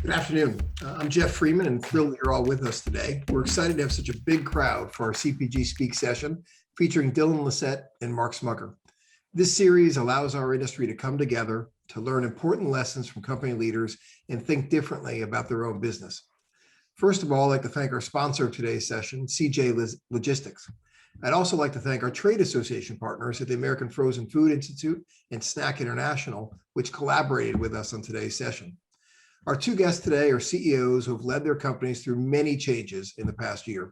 Good afternoon. I'm Jeff Freeman and thrilled that you're all with us today. We're excited to have such a big crowd for our CPG Speak session featuring Dylan Lissette and Mark Smucker. This series allows our industry to come together to learn important lessons from company leaders and think differently about their own business. First of all, I'd like to thank our sponsor of today's session, CJ Logistics. I'd also like to thank our trade association partners at the American Frozen Food Institute and Snack International, which collaborated with us on today's session. Our two guests today are CEOs who have led their companies through many changes in the past year.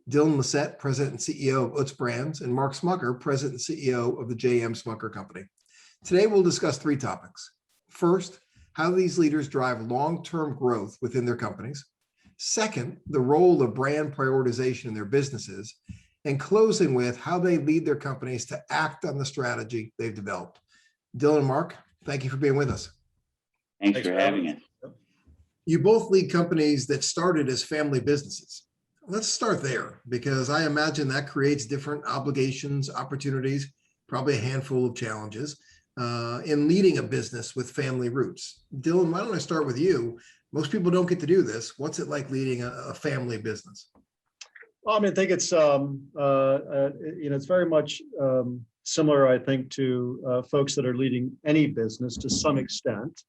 Dylan Lissette, President and CEO of Utz Brands, and Mark Smucker, President and CEO of the J.M. Smucker Company. Today, we'll discuss three topics. First, how these leaders drive long-term growth within their companies. Second, the role of brand prioritization in their businesses. And closing with how they lead their companies to act on the strategy they've developed. Dylan and Mark, thank you for being with us. Thanks for having us. You both lead companies that started as family businesses. Let's start there, because I imagine that creates different obligations, opportunities, probably a handful of challenges in leading a business with family roots. Dylan, why don't I start with you? Most people don't get to do this. What's it like leading a family business? Well, I think it's it's very much similar, I think, to folks that are leading any business to some extent.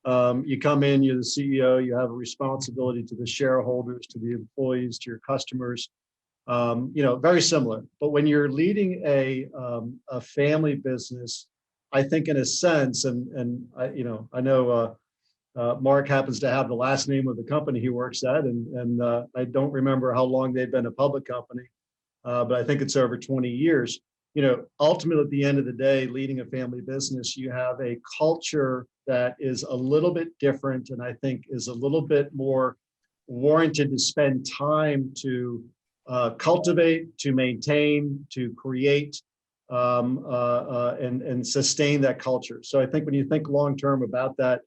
You come in, you're the CEO, you have a responsibility to the shareholders, to the employees, to your customers, very similar. But when you're leading a family business, I think in a sense, and I know Mark happens to have the last name of the company he works at, and I don't remember how long they've been a public company, but I think it's over 20 years. Ultimately, at the end of the day, leading a family business, you have a culture that is a little bit different, and I think is a little bit more warranted to spend time to cultivate, to maintain, to create, and sustain that culture. So I think when you think long-term about that,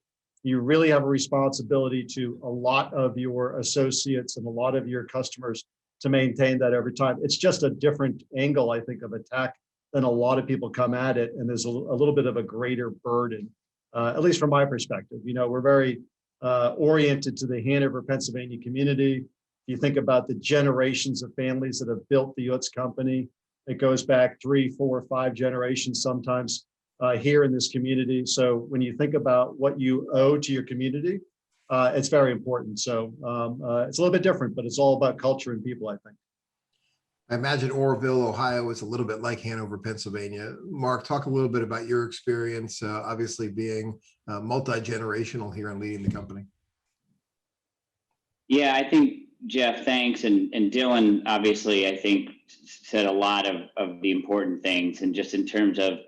you really have a responsibility to a lot of your associates and a lot of your customers to maintain that every time. It's just a different angle, I think, of attack than a lot of people come at it, and there's a little bit of a greater burden, at least from my perspective. We're very oriented to the Hanover, Pennsylvania community. You think about the generations of families that have built the Utz company. It goes back 3, 4, 5 generations sometimes here in this community. So when you think about what you owe to your community, it's very important. So it's a little bit different, but it's all about culture and people, I think. I imagine Orrville, Ohio is a little bit like Hanover, Pennsylvania. Mark, talk a little bit about your experience, obviously being multi-generational here and leading the company. Yeah, I think, Jeff, thanks. And Dylan, obviously, I think, said a lot of the important things. And just in terms of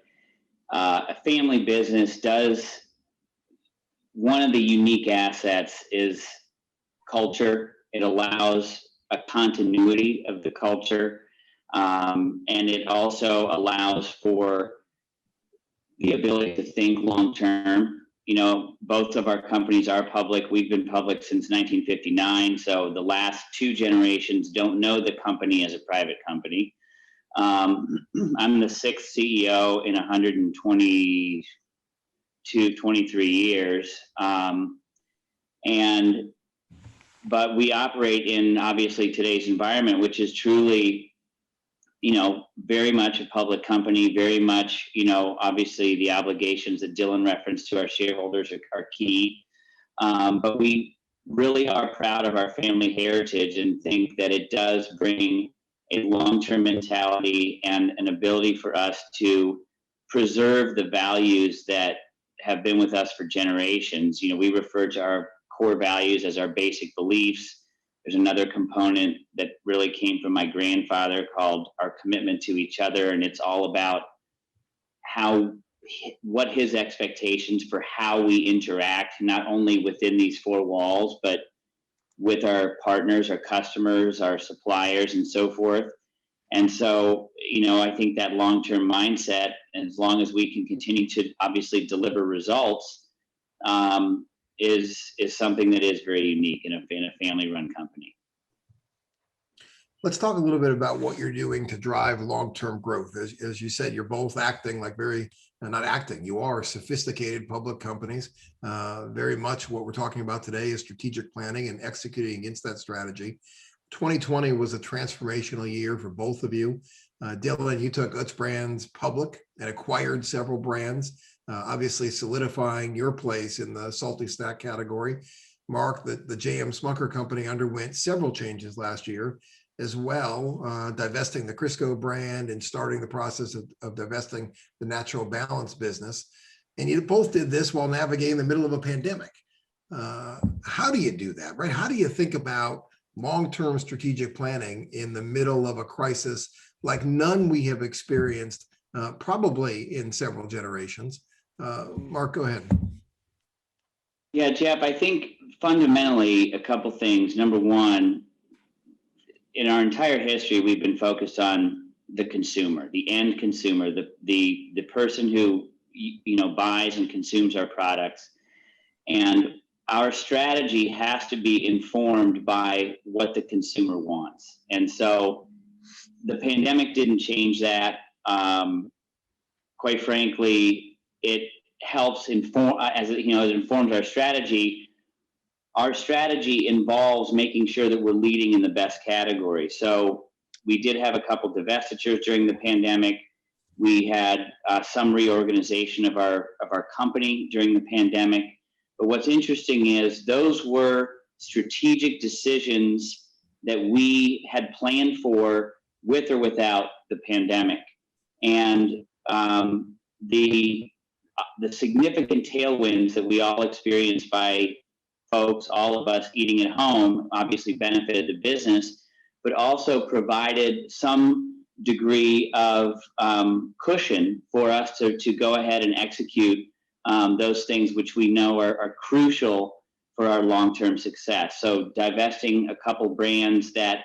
a family business one of the unique assets is culture. It allows a continuity of the culture, and it also allows for the ability to think long-term. Both of our companies are public. We've been public since 1959, so the last 2 generations don't know the company as a private company. I'm the 6th CEO in 23 years. But we operate in, obviously, today's environment, which is truly, very much a public company, very much, obviously the obligations that Dylan referenced to our shareholders are key. But we really are proud of our family heritage and think that it does bring a long-term mentality and an ability for us to preserve the values that have been with us for generations. We refer to our core values as our basic beliefs. There's another component that really came from my grandfather called our commitment to each other, and it's all about what his expectations for how we interact, not only within these 4 walls, but with our partners, our customers, our suppliers, and so forth. And so, I think that long-term mindset, as long as we can continue to obviously deliver results, is something that is very unique in a family-run company. Let's talk a little bit about what you're doing to drive long-term growth. As you said, you're both acting like not acting, you are sophisticated public companies. Very much what we're talking about today is strategic planning and executing against that strategy. 2020 was a transformational year for both of you. Dylan, you took Utz Brands public and acquired several brands, obviously solidifying your place in the salty snack category. Mark, the JM Smucker company underwent several changes last year as well, divesting the Crisco brand and starting the process of divesting the Natural Balance business. And you both did this while navigating the middle of a pandemic. How do you do that, right? How do you think about long-term strategic planning in the middle of a crisis like none we have experienced probably in several generations? Mark, go ahead. Yeah, Jeff, I think fundamentally a couple things. Number one, in our entire history, we've been focused on the consumer, the end consumer, the person who buys and consumes our products. And our strategy has to be informed by what the consumer wants. And so the pandemic didn't change that. Quite frankly, it helps inform, as it informs our strategy. Our strategy involves making sure that we're leading in the best category. So we did have a couple divestitures during the pandemic. We had some reorganization of our company during the pandemic. But what's interesting is those were strategic decisions that we had planned for with or without the pandemic. And the significant tailwinds that we all experienced by folks, all of us eating at home, obviously benefited the business, but also provided some degree of cushion for us to go ahead and execute those things which we know are crucial for our long-term success. So divesting a couple brands that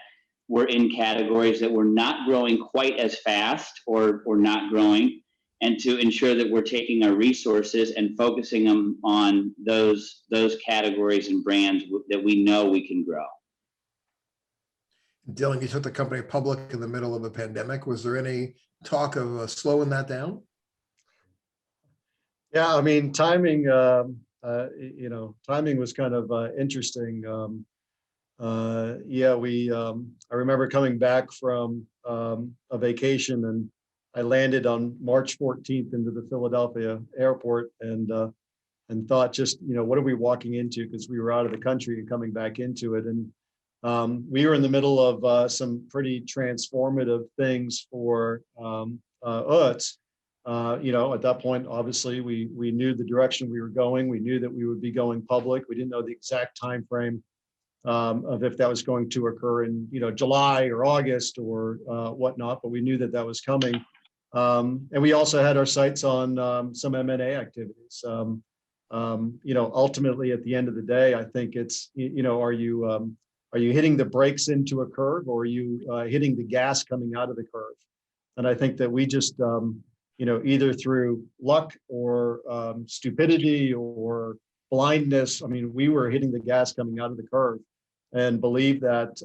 were in categories that were not growing quite as fast or not growing, and to ensure that we're taking our resources and focusing them on those categories and brands that we know we can grow. Dylan, you took the company public in the middle of a pandemic. Was there any talk of slowing that down? Yeah, I mean, timing was kind of interesting. I remember coming back from a vacation, and I landed on March 14th into the Philadelphia airport and thought, what are we walking into? Because we were out of the country and coming back into it. And we were in the middle of some pretty transformative things for Utz. At that point, obviously, we knew the direction we were going. We knew that we would be going public. We didn't know the exact time frame of if that was going to occur in July or August or whatnot, but we knew that that was coming. And we also had our sights on some M&A activities. Ultimately, at the end of the day, I think it's are you hitting the brakes into a curve, or are you hitting the gas coming out of the curve? And I think that we just either through luck or stupidity or blindness, we were hitting the gas coming out of the curve, and believed that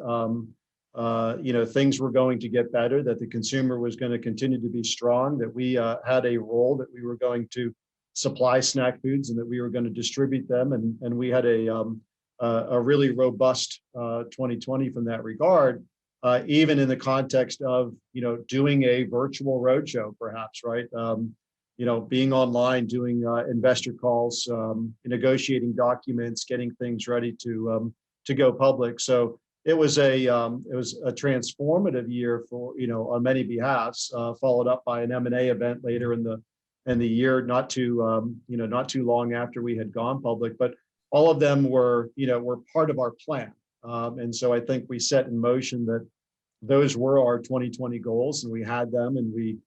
things were going to get better, that the consumer was going to continue to be strong, that we had a role, that we were going to supply snack foods, and that we were going to distribute them, and we had a really robust 2020 from that regard, even in the context of doing a virtual roadshow, perhaps, right? Being online, doing investor calls, negotiating documents, getting things ready to go public. So it was a transformative year for on many behalves, followed up by an M&A event later in the year, not too long after we had gone public, but all of them were part of our plan. And so I think we set in motion that those were our 2020 goals, and we had them, and we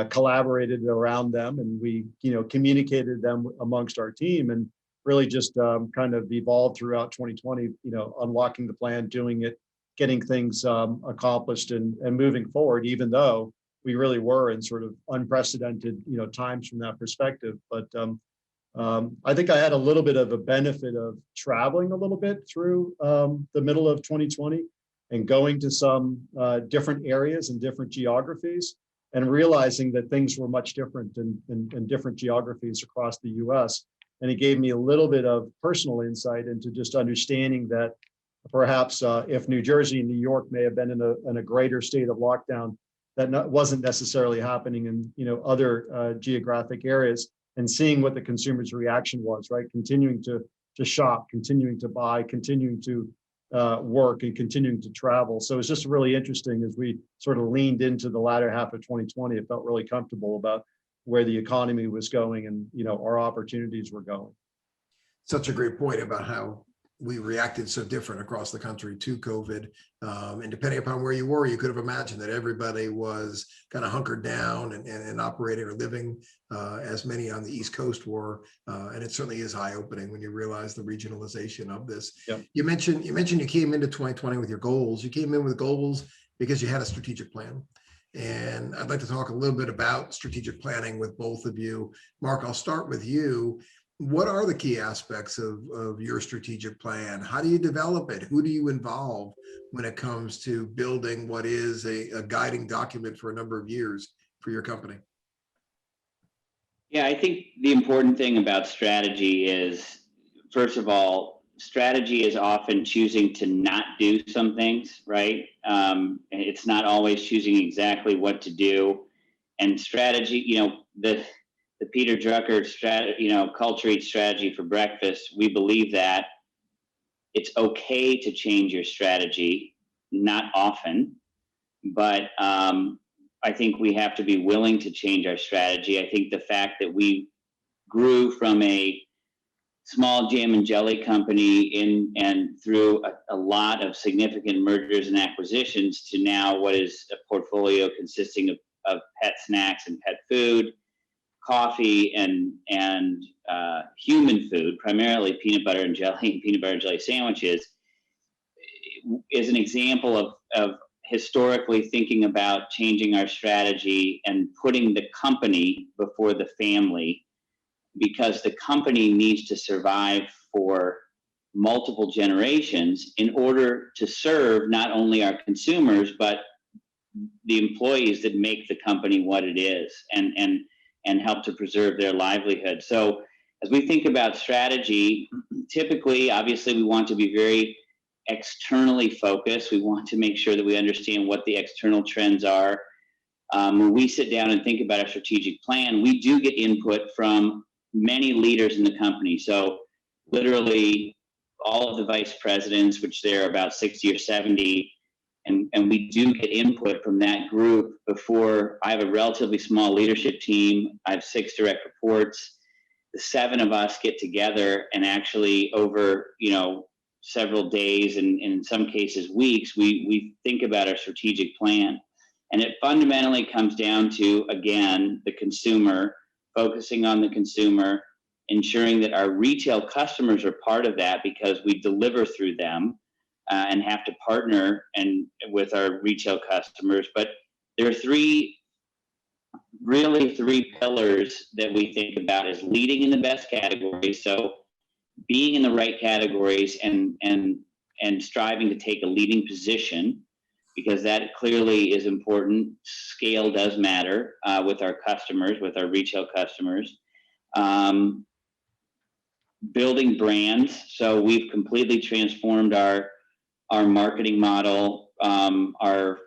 collaborated around them, and we communicated them amongst our team, and really just kind of evolved throughout 2020, unlocking the plan, doing it, getting things accomplished, and moving forward, even though we really were in sort of unprecedented times from that perspective. But I think I had a little bit of a benefit of traveling a little bit through the middle of 2020 and going to some different areas and different geographies and realizing that things were much different in different geographies across the US. And it gave me a little bit of personal insight into just understanding that perhaps if New Jersey and New York may have been in a greater state of lockdown, that wasn't necessarily happening in other geographic areas, and seeing what the consumer's reaction was, right? Continuing to shop, continuing to buy, continuing to work, and continuing to travel. So it's just really interesting as we sort of leaned into the latter half of 2020. It felt really comfortable about where the economy was going and our opportunities were going. Such a great point about how we reacted so different across the country to COVID. And depending upon where you were, you could have imagined that everybody was kind of hunkered down and operating or living as many on the East Coast were. And it certainly is eye-opening when you realize the regionalization of this. Yep. You mentioned you came into 2020 with your goals. You came in with goals because you had a strategic plan. And I'd like to talk a little bit about strategic planning with both of you. Mark, I'll start with you. What are the key aspects of your strategic plan? How do you develop it? Who do you involve when it comes to building what is a guiding document for a number of years for your company? Yeah, I think the important thing about strategy is, first of all, strategy is often choosing to not do some things, right? It's not always choosing exactly what to do. And strategy, the Peter Drucker strategy, culture eats strategy for breakfast. We believe that it's okay to change your strategy, not often, but I think we have to be willing to change our strategy. I think the fact that we grew from a small jam and jelly company and through a lot of significant mergers and acquisitions to now what is a portfolio consisting of pet snacks and pet food, coffee and human food, primarily peanut butter and jelly and peanut butter and jelly sandwiches, is an example of historically thinking about changing our strategy and putting the company before the family, because the company needs to survive for multiple generations in order to serve not only our consumers, but the employees that make the company what it is and help to preserve their livelihood. So as we think about strategy, typically, obviously, we want to be very externally focused. We want to make sure that we understand what the external trends are. When we sit down and think about our strategic plan, we do get input from many leaders in the company. So literally all of the vice presidents, which there are about 60 or 70, and we do get input from that group. Before, I have a relatively small leadership team. I have 6 direct reports. The 7 of us get together and actually over, several days and in some cases weeks, we think about our strategic plan. And it fundamentally comes down to, again, the consumer, focusing on the consumer, ensuring that our retail customers are part of that because we deliver through them. And have to partner with our retail customers. But there are 3 pillars that we think about as leading in the best categories. So being in the right categories and striving to take a leading position, because that clearly is important. Scale does matter with our customers, with our retail customers. Building brands. So we've completely transformed our marketing model.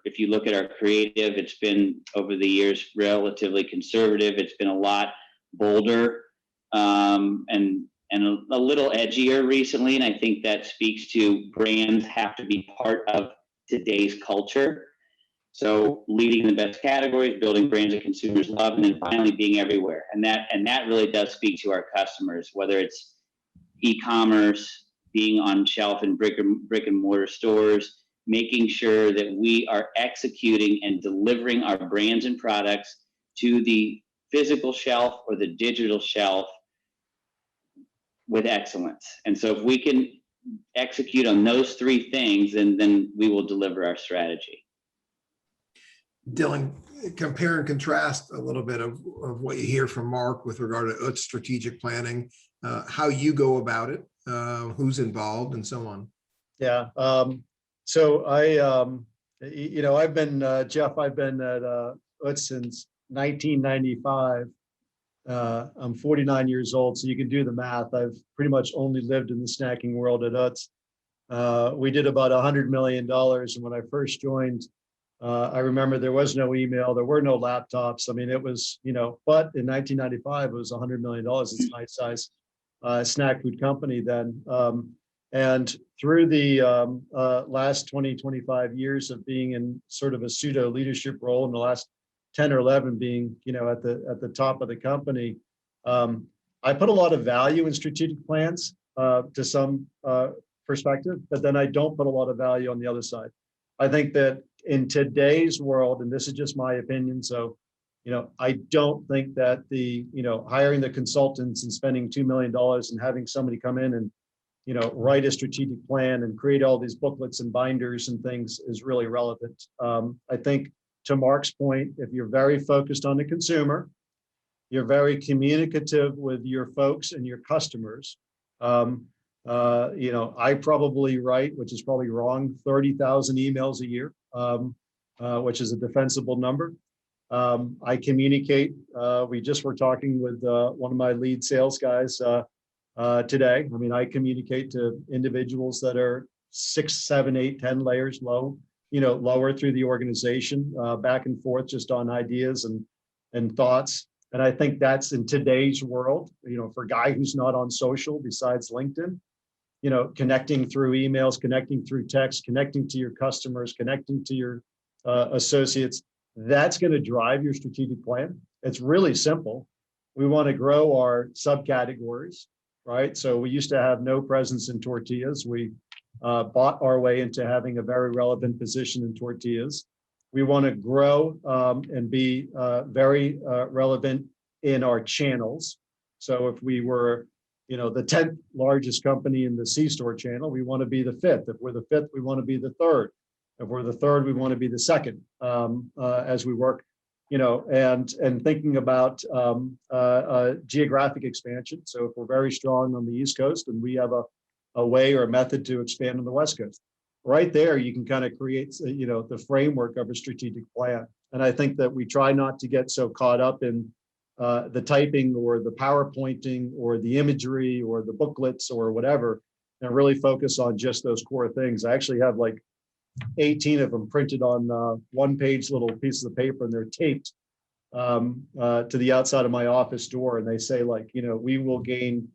If you look at our creative, it's been over the years relatively conservative. It's been a lot bolder and a little edgier recently. And I think that speaks to brands have to be part of today's culture. So leading the best categories, building brands that consumers love, and then finally being everywhere. And that really does speak to our customers, whether it's e-commerce, being on shelf in brick and mortar stores, making sure that we are executing and delivering our brands and products to the physical shelf or the digital shelf with excellence. And so if we can execute on those 3 things, then we will deliver our strategy. Dylan, compare and contrast a little bit of what you hear from Mark with regard to Utz strategic planning, how you go about it, who's involved, and so on. Yeah. So I've been, Jeff, I've been at Utz since 1995. I'm 49 years old, so you can do the math. I've pretty much only lived in the snacking world at Utz. We did about $100 million. And when I first joined, I remember there was no email, there were no laptops. I mean, it was, but in 1995, it was $100 million. It's a nice size snack food company then. And through the last 20, 25 years of being in sort of a pseudo leadership role, in the last 10 or 11 being, at the top of the company, I put a lot of value in strategic plans to some perspective, but then I don't put a lot of value on the other side. I think that in today's world, and this is just my opinion, so I don't think that the hiring the consultants and spending $2 million and having somebody come in and write a strategic plan and create all these booklets and binders and things is really relevant. I think, to Mark's point, if you're very focused on the consumer, you're very communicative with your folks and your customers. I probably write, which is probably wrong, 30,000 emails a year, which is a defensible number. I communicate. We just were talking with one of my lead sales guys today. I mean, I communicate to individuals that are 6, 7, 8, 10 layers lower through the organization, back and forth just on ideas and thoughts. And I think that's in today's world, for a guy who's not on social besides LinkedIn, connecting through emails, connecting through text, connecting to your customers, connecting to your associates, that's going to drive your strategic plan. It's really simple. We want to grow our subcategories, right? So we used to have no presence in tortillas. We bought our way into having a very relevant position in tortillas. We want to grow and be very relevant in our channels. So if we were, the 10th largest company in the C-store channel, we want to be the 5th. If we're the 5th, we want to be the 3rd. If we're the 3rd, we want to be the 2nd as we work, and thinking about geographic expansion. So if we're very strong on the East Coast and we have a way or a method to expand on the West Coast, right there, you can kind of create, the framework of a strategic plan. And I think that we try not to get so caught up in the typing or the PowerPointing or the imagery or the booklets or whatever, and really focus on just those core things. I actually have like 18 of them printed on one-page little pieces of paper, and they're taped to the outside of my office door. And they say, like, we will gain,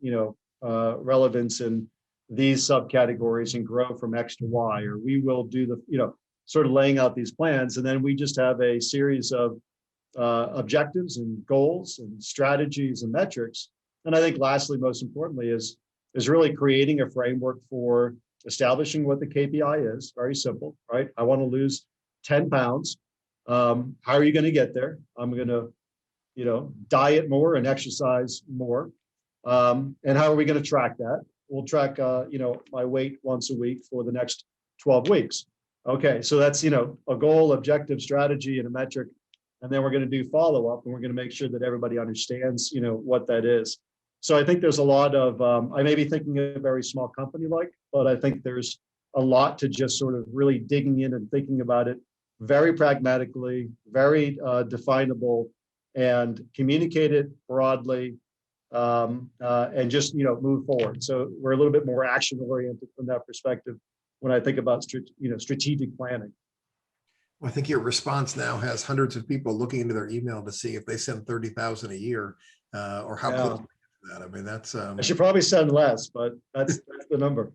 relevance in these subcategories and grow from X to Y, or we will do the, sort of laying out these plans. And then we just have a series of objectives and goals and strategies and metrics. And I think lastly, most importantly, is really creating a framework for establishing what the KPI is. Very simple, right? I want to lose 10 pounds. How are you going to get there? I'm going to, diet more and exercise more. And how are we going to track that? We'll track, my weight once a week for the next 12 weeks. Okay, so that's, a goal, objective, strategy, and a metric. And then we're going to do follow-up, and we're going to make sure that everybody understands, what that is. So I think there's a lot of, I may be thinking of a very small company but I think there's a lot to just sort of really digging in and thinking about it very pragmatically, very definable, and communicate it broadly, and just, move forward. So we're a little bit more action oriented from that perspective when I think about, strategic planning. Well, I think your response now has hundreds of people looking into their email to see if they send 30,000 a year, or how close to that. I mean, that's. I should probably send less, but that's the number.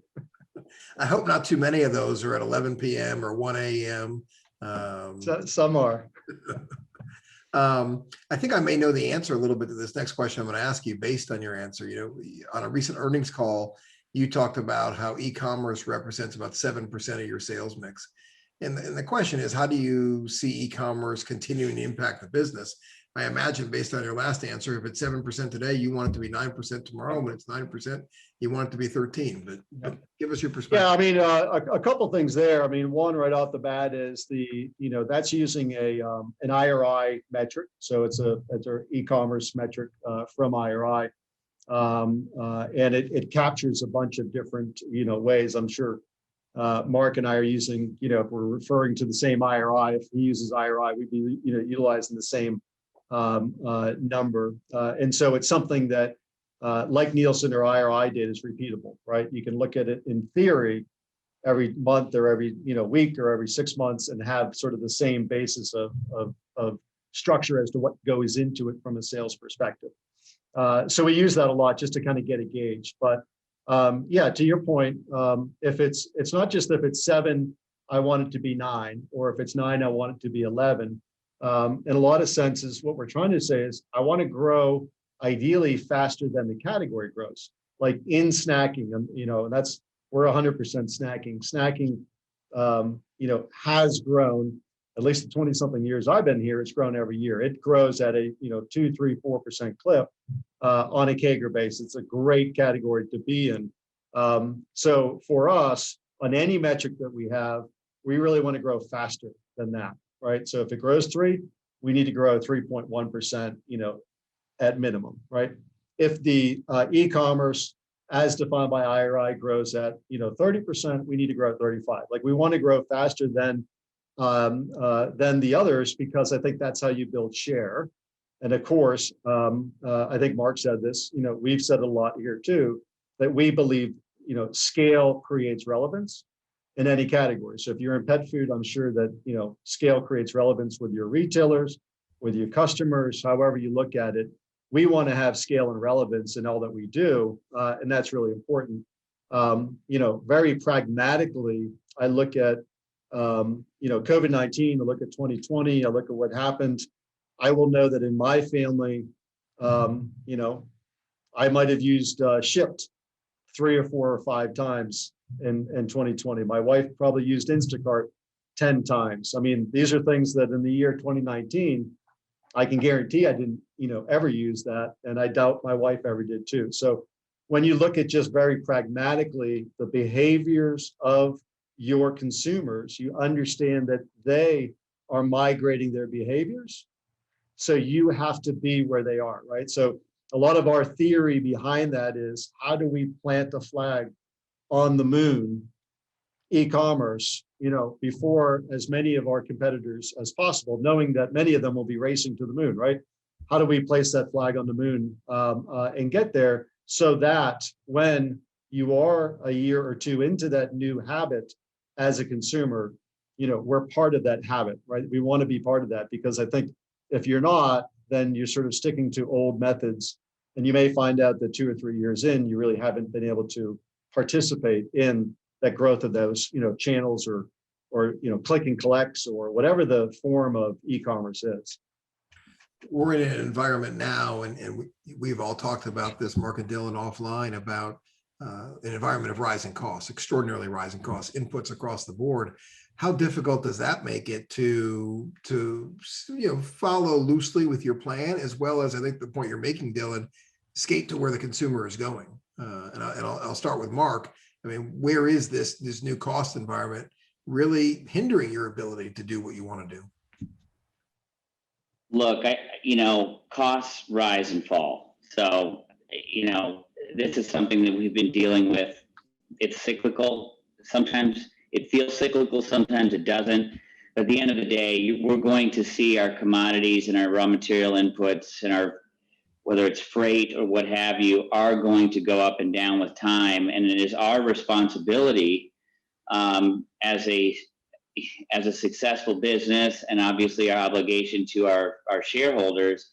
I hope not too many of those are at 11 p.m. or 1 a.m. Some are. I think I may know the answer a little bit to this next question I'm going to ask you based on your answer. On a recent earnings call, you talked about how e-commerce represents about 7% of your sales mix. And the question is, how do you see e-commerce continuing to impact the business? I imagine based on your last answer, if it's 7% today, you want it to be 9% tomorrow. When it's 9%, you want it to be 13%. But give us your perspective. Yeah, I mean, a couple things there. I mean, one right off the bat is that's using an IRI metric. So it's an e-commerce metric from IRI, and it captures a bunch of different ways. I'm sure Mark and I are using, if we're referring to the same IRI, if he uses IRI, we'd be, utilizing the same number. And so it's something that, like Nielsen or IRI did, is repeatable, right? You can look at it in theory every month or every, week or every 6 months and have sort of the same basis of structure as to what goes into it from a sales perspective. So we use that a lot just to kind of get a gauge. But yeah, to your point, if it's not just if it's 7, I want it to be 9, or if it's 9, I want it to be 11. In a lot of senses, what we're trying to say is I want to grow ideally faster than the category grows, like in snacking, and that's we're 100% snacking. Snacking, has grown. At least the 20-something years I've been here, it's grown every year. It grows at a 2, 3, 4% clip on a CAGR base. It's a great category to be in. So for us, on any metric that we have, we really want to grow faster than that, right? So if it grows 3, we need to grow 3.1%, at minimum, right? If the e-commerce, as defined by IRI, grows at 30%, we need to grow at 35. Like we want to grow faster than the others, because I think that's how you build share. And of course, I think Mark said this, we've said a lot here too, that we believe, scale creates relevance in any category. So if you're in pet food, I'm sure that, scale creates relevance with your retailers, with your customers, however you look at it. We want to have scale and relevance in all that we do. And that's really important. Very pragmatically, I look at, COVID-19, I look at 2020, I look at what happened. I will know that in my family, I might have used Shipt 3 or 4 or 5 times in 2020. My wife probably used Instacart 10 times. I mean, these are things that in the year 2019, I can guarantee I didn't, ever use that. And I doubt my wife ever did too. So when you look at just very pragmatically the behaviors of your consumers, you understand that they are migrating their behaviors. So you have to be where they are, right? So a lot of our theory behind that is, how do we plant a flag on the moon, e-commerce, before as many of our competitors as possible, knowing that many of them will be racing to the moon, right? How do we place that flag on the moon and get there, so that when you are a year or 2 into that new habit as a consumer, we're part of that habit, right? We want to be part of that, because I think if you're not, then you're sort of sticking to old methods, and you may find out that 2 or 3 years in, you really haven't been able to participate in that growth of those, channels or click and collects or whatever the form of e-commerce is. We're in an environment now, and we've all talked about this, Mark and Dylan, offline, about an environment of rising costs, extraordinarily rising costs, inputs across the board. How difficult does that make it to follow loosely with your plan, as well as, I think the point you're making, Dylan, skate to where the consumer is going? And I'll start with Mark. I mean, where is this new cost environment really hindering your ability to do what you want to do? Look, costs rise and fall. So, this is something that we've been dealing with. It's cyclical. Sometimes it feels cyclical, sometimes it doesn't. But at the end of the day, we're going to see our commodities and our raw material inputs and whether it's freight or what have you, are going to go up and down with time. And it is our responsibility as a successful business, and obviously our obligation to our shareholders,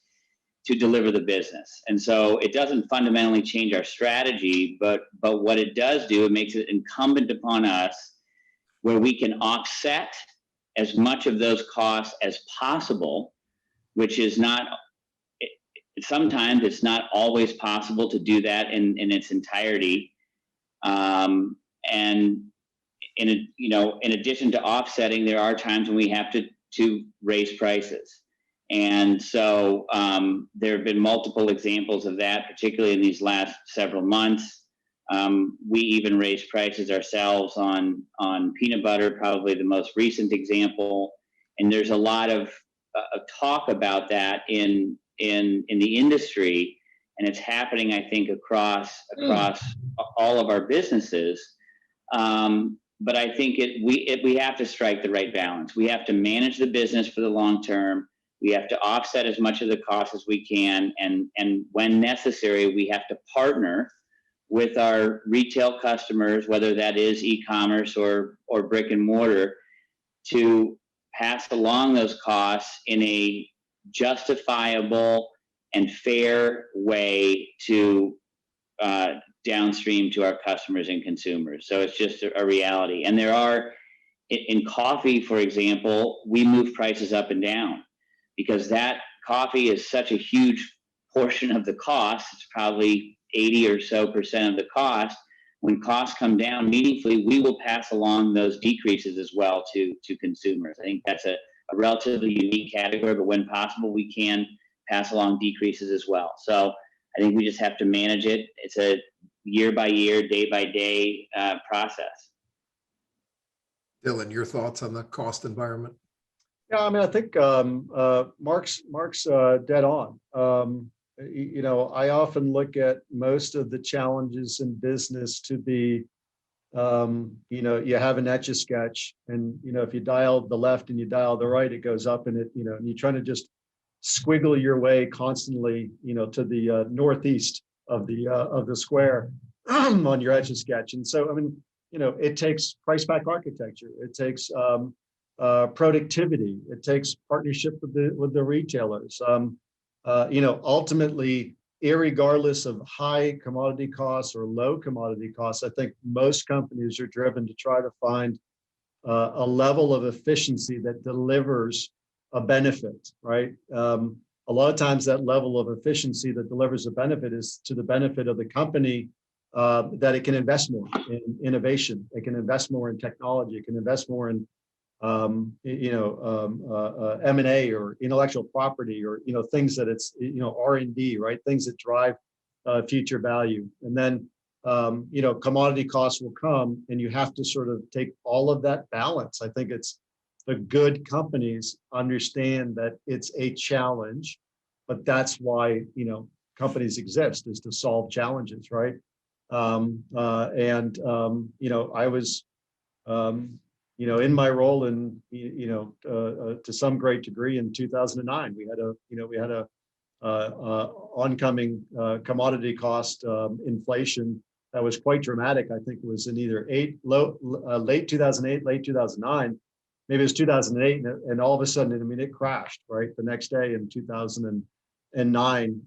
to deliver the business. And so it doesn't fundamentally change our strategy, but what it does do, it makes it incumbent upon us, where we can offset as much of those costs as possible, which is not, sometimes it's not always possible to do that in its entirety. And in addition to offsetting, there are times when we have to raise prices. And so there have been multiple examples of that, particularly in these last several months. We even raised prices ourselves on peanut butter, probably the most recent example. And there's a lot of talk about that in the industry, and it's happening, I think, across all of our businesses. but I think we have to strike the right balance. We have to manage the business for the long term. We have to offset as much of the cost as we can, and when necessary, we have to partner with our retail customers, whether that is e-commerce or brick and mortar, to pass along those costs in a justifiable and fair way to downstream to our customers and consumers. So it's just a reality. And there are, in coffee, for example, we move prices up and down because that coffee is such a huge portion of the cost. It's probably 80% or so of the cost. When costs come down meaningfully, we will pass along those decreases as well to consumers. I think that's a relatively unique category, but when possible, we can pass along decreases as well. So I think we just have to manage it. It's a year by year, day by day process. Dylan, your thoughts on the cost environment? Yeah, I mean, I think Mark's dead on. I often look at most of the challenges in business to be, you have an Etch-a-Sketch, and if you dial the left and you dial the right, it goes up, and and you're trying to just squiggle your way constantly, to the northeast of the square on your Etch-a-Sketch. And so, I mean, it takes price pack architecture, it takes productivity, it takes partnership with the retailers. Ultimately, irregardless of high commodity costs or low commodity costs, I think most companies are driven to try to find a level of efficiency that delivers a benefit, right? A lot of times that level of efficiency that delivers a benefit is to the benefit of the company, that it can invest more in innovation, it can invest more in technology, it can invest more in M&A or intellectual property, or things that it's R&D, right? Things that drive future value. And then commodity costs will come, and you have to sort of take all of that balance. I think it's the good companies understand that it's a challenge, but that's why companies exist, is to solve challenges, right? I was in my role in, to some great degree in 2009, we had a oncoming commodity cost inflation that was quite dramatic. I think it was in either late 2008, late 2009, maybe it was 2008, and all of a sudden, I mean, it crashed, right? The next day in 2009.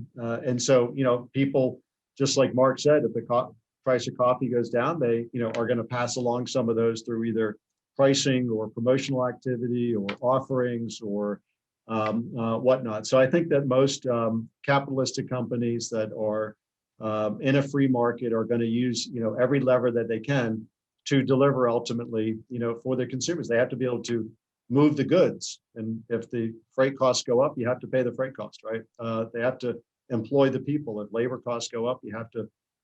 And so, people, just like Mark said, if the price of coffee goes down, they are going to pass along some of those through either pricing or promotional activity or offerings or whatnot. So I think that most capitalistic companies that are in a free market are going to use every lever that they can to deliver ultimately for the consumers. They have to be able to move the goods, and if the freight costs go up, you have to pay the freight cost, right? They have to employ the people. If labor costs go up,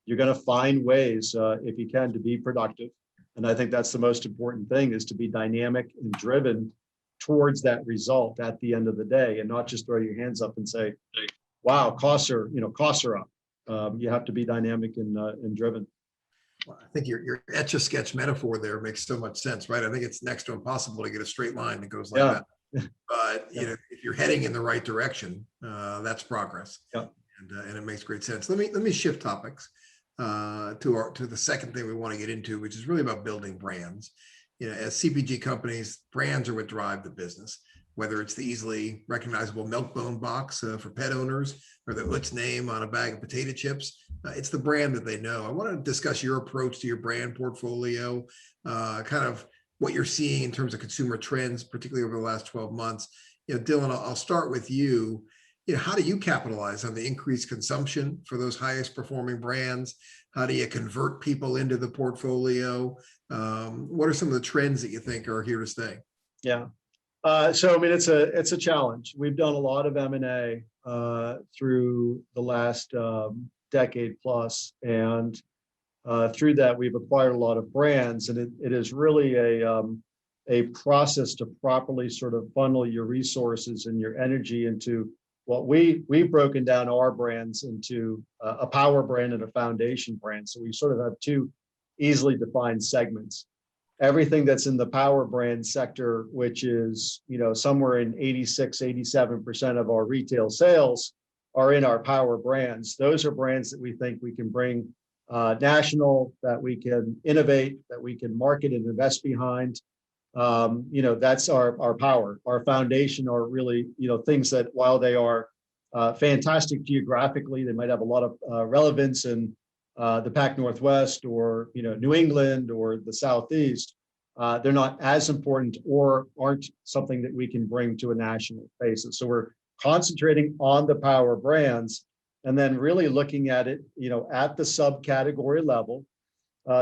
you're going to find ways, if you can, to be productive. And I think that's the most important thing, is to be dynamic and driven towards that result at the end of the day, and not just throw your hands up and say, wow, costs are up. You have to be dynamic and driven. Well, I think your Etch-a-Sketch metaphor there makes so much sense, right? I think it's next to impossible to get a straight line that goes like that. But if you're heading in the right direction, that's progress. Yeah. And it makes great sense. Let me shift topics to the second thing we want to get into, which is really about building brands. As CPG companies, brands are what drive the business. Whether it's the easily recognizable Milk-Bone box for pet owners, or the Utz name on a bag of potato chips, it's the brand that they know. I want to discuss your approach to your brand portfolio, kind of what you're seeing in terms of consumer trends, particularly over the last 12 months. Dylan, I'll start with you. How do you capitalize on the increased consumption for those highest performing brands? How do you convert people into the portfolio? What are some of the trends that you think are here to stay? Yeah. So I mean, it's a challenge. We've done a lot of M&A through the last decade plus, and through that we've acquired a lot of brands, and it is really a process to properly sort of funnel your resources and your energy into what we've broken down our brands into a power brand and a foundation brand. So we sort of have two easily defined segments. everything that's in the power brand sector, which is, somewhere in 86, 87% of our retail sales are in our power brands. Those are brands that we think we can bring national, that we can innovate, that we can market and invest behind. That's our power. Our foundation are really, things that while they are fantastic geographically, they might have a lot of relevance in the Pac Northwest or, New England or the Southeast. They're not as important or aren't something that we can bring to a national basis. So we're concentrating on the power brands and then really looking at it, at the subcategory level.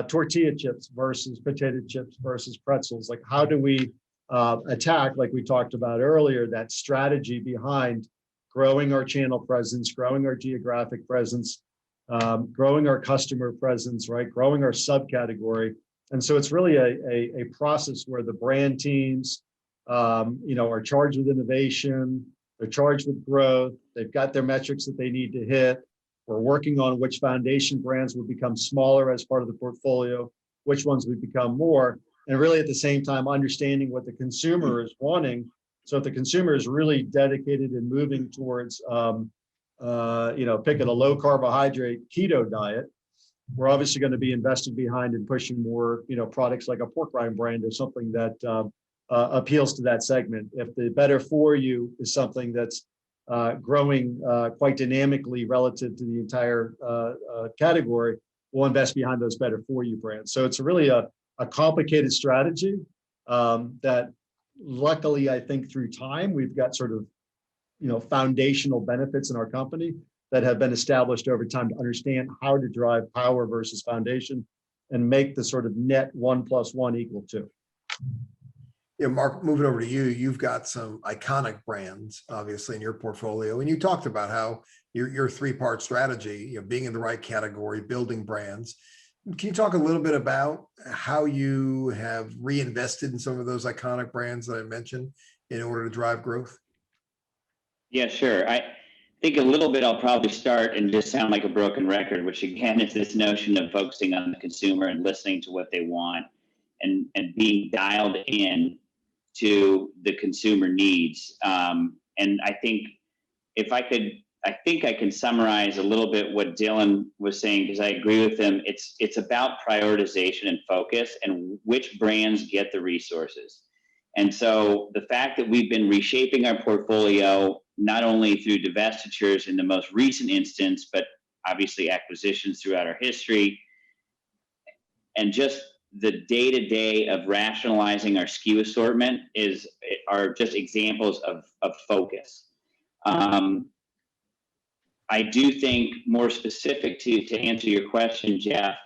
Tortilla chips versus potato chips versus pretzels. Like, how do we attack, like we talked about earlier, that strategy behind growing our channel presence, growing our geographic presence, growing our customer presence, right? Growing our subcategory. And so it's really a process where the brand teams, are charged with innovation, they're charged with growth, they've got their metrics that they need to hit. We're working on which foundation brands will become smaller as part of the portfolio, which ones would become more, and really at the same time understanding what the consumer is wanting. So if the consumer is really dedicated and moving towards, picking a low carbohydrate keto diet, we're obviously going to be investing behind and pushing more, products like a pork rind brand or something that appeals to that segment. If the better for you is something that's growing quite dynamically relative to the entire category, we'll invest behind those better for you brands. So it's really a complicated strategy that luckily, I think through time, we've got sort of, foundational benefits in our company that have been established over time to understand how to drive power versus foundation and make the sort of net 1 + 1 = 2. Yeah, Mark, moving over to you, you've got some iconic brands, obviously, in your portfolio. And you talked about how your three-part strategy, being in the right category, building brands. Can you talk a little bit about how you have reinvested in some of those iconic brands that I mentioned in order to drive growth? Yeah, sure. I think a little bit I'll probably start and just sound like a broken record, which again is this notion of focusing on the consumer and listening to what they want and being dialed in to the consumer needs. And I think I can summarize a little bit what Dylan was saying, because I agree with him. It's about prioritization and focus and which brands get the resources. And so the fact that we've been reshaping our portfolio, not only through divestitures in the most recent instance, but obviously acquisitions throughout our history, and just the day-to-day of rationalizing our Skew assortment are just examples of focus. I do think, more specific to answer your question, Jeff,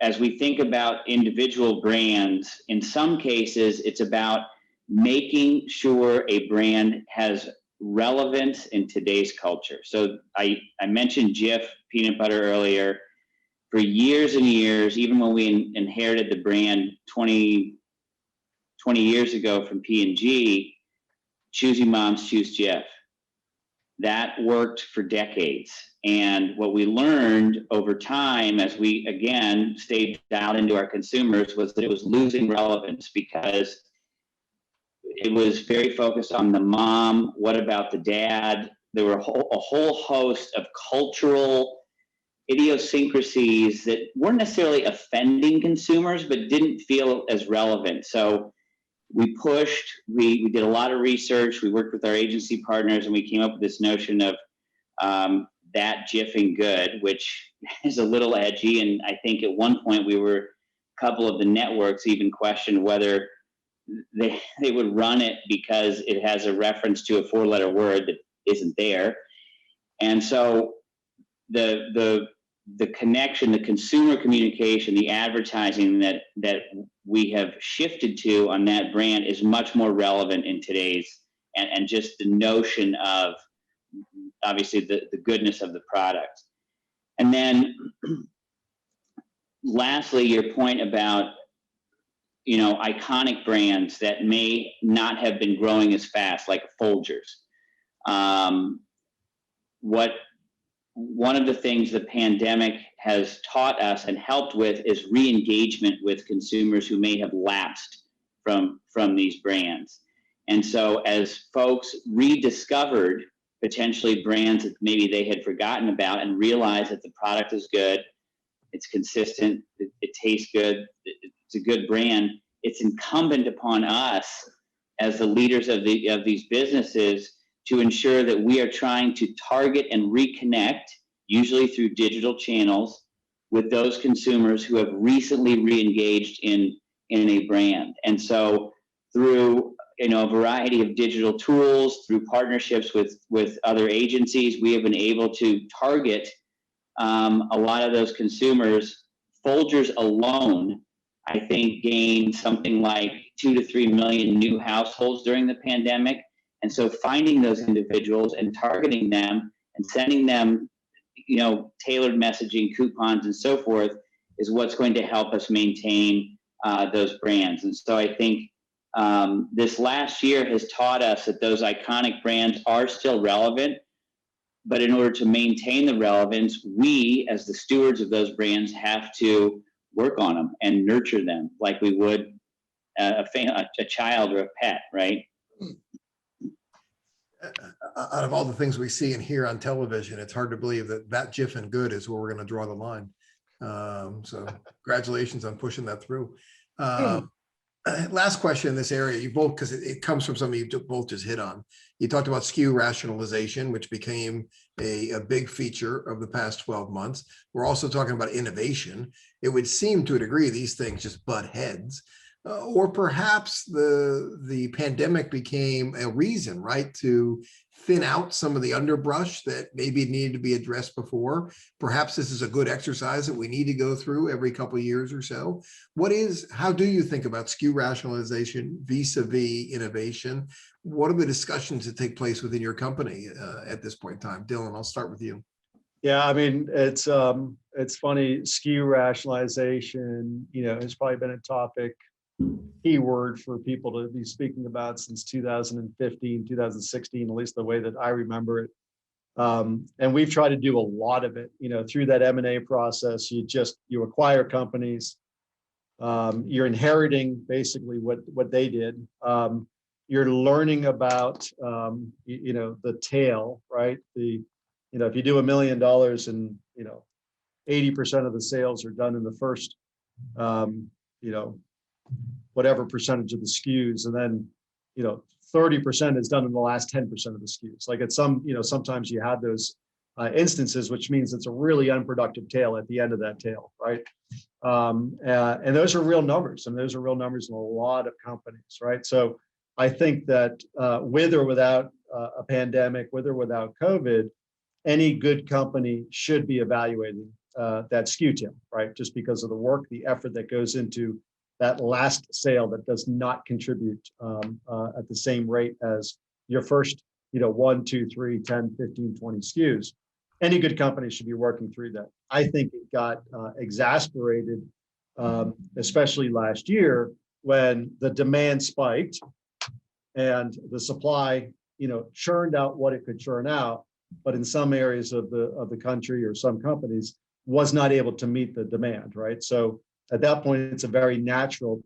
as we think about individual brands, in some cases, it's about making sure a brand has relevance in today's culture. So I mentioned Jif peanut butter earlier. For years and years, even when we inherited the brand 20 years ago from P&G, choosy moms choose Jif. That worked for decades. And what we learned over time, as we, again, stayed dialed into our consumers, was that it was losing relevance because it was very focused on the mom. What about the dad? There were a whole host of cultural idiosyncrasies that weren't necessarily offending consumers, but didn't feel as relevant. So we pushed, we did a lot of research, we worked with our agency partners, and we came up with this notion of that Jiffing good, which is a little edgy. And I think at one point a couple of the networks even questioned whether they would run it because it has a reference to a 4-letter word that isn't there. And so the connection, the consumer communication, the advertising that we have shifted to on that brand is much more relevant in today's, and just the notion of obviously the goodness of the product. And then lastly, your point about, iconic brands that may not have been growing as fast, like Folgers. What one of the things the pandemic has taught us and helped with is re-engagement with consumers who may have lapsed from these brands. And so as folks rediscovered potentially brands that maybe they had forgotten about and realized that the product is good, it's consistent, it tastes good, it's a good brand, it's incumbent upon us as the leaders of these businesses to ensure that we are trying to target and reconnect, usually through digital channels, with those consumers who have recently re-engaged in a brand. And so through a variety of digital tools, through partnerships with other agencies, we have been able to target a lot of those consumers. Folgers alone, I think, gained something like 2 to 3 million new households during the pandemic. And so finding those individuals and targeting them and sending them, tailored messaging, coupons, and so forth is what's going to help us maintain those brands. And so I think this last year has taught us that those iconic brands are still relevant, but in order to maintain the relevance, we, as the stewards of those brands, have to work on them and nurture them like we would a child or a pet, right? Out of all the things we see and hear on television, it's hard to believe that Jiffin Good is where we're going to draw the line. So congratulations on pushing that through. Last question in this area, you both, because it comes from something you both just hit on. You talked about Skew rationalization, which became a big feature of the past 12 months. We're also talking about innovation. It would seem to a degree these things just butt heads. Or perhaps the pandemic became a reason, right, to thin out some of the underbrush that maybe needed to be addressed before. Perhaps this is a good exercise that we need to go through every couple of years or so. How do you think about Skew rationalization vis-a-vis innovation? What are the discussions that take place within your company at this point in time? Dylan, I'll start with you. Yeah, I mean, it's funny. Skew rationalization, has probably been a topic, keyword for people to be speaking about since 2015, 2016, at least the way that I remember it. And we've tried to do a lot of it, through that M&A process. You acquire companies, you're inheriting basically what they did. You're learning about, the tail, right? If you do $1 million and, 80% of the sales are done in the first, whatever percentage of the SKUs, and then 30% is done in the last 10% of the SKUs. Like sometimes you have those instances, which means it's a really unproductive tail at the end of that tail, right? And those are real numbers, and those are real numbers in a lot of companies, right? So I think that with or without a pandemic, with or without COVID, any good company should be evaluating that SKU tail, right? Just because of the work, the effort that goes into that last sale that does not contribute at the same rate as your first, 1, 2, 3, 10, 15, 20 SKUs. Any good company should be working through that. I think it got exasperated, especially last year when the demand spiked and the supply, churned out what it could churn out, but in some areas of the country or some companies was not able to meet the demand, right? So at that point, it's a very natural,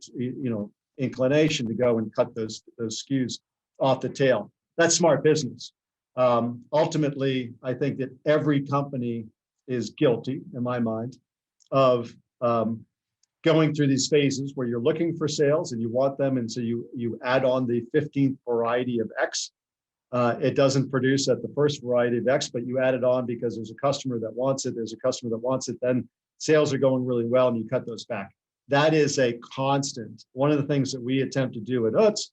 inclination to go and cut those SKUs off the tail. That's smart business. Ultimately, I think that every company is guilty, in my mind, of going through these phases where you're looking for sales and you want them, and so you add on the 15th variety of X. It doesn't produce at the first variety of X, but you add it on because there's a customer that wants it. There's a customer that wants it. Then sales are going really well and you cut those back. That is a constant. One of the things that we attempt to do at Utz,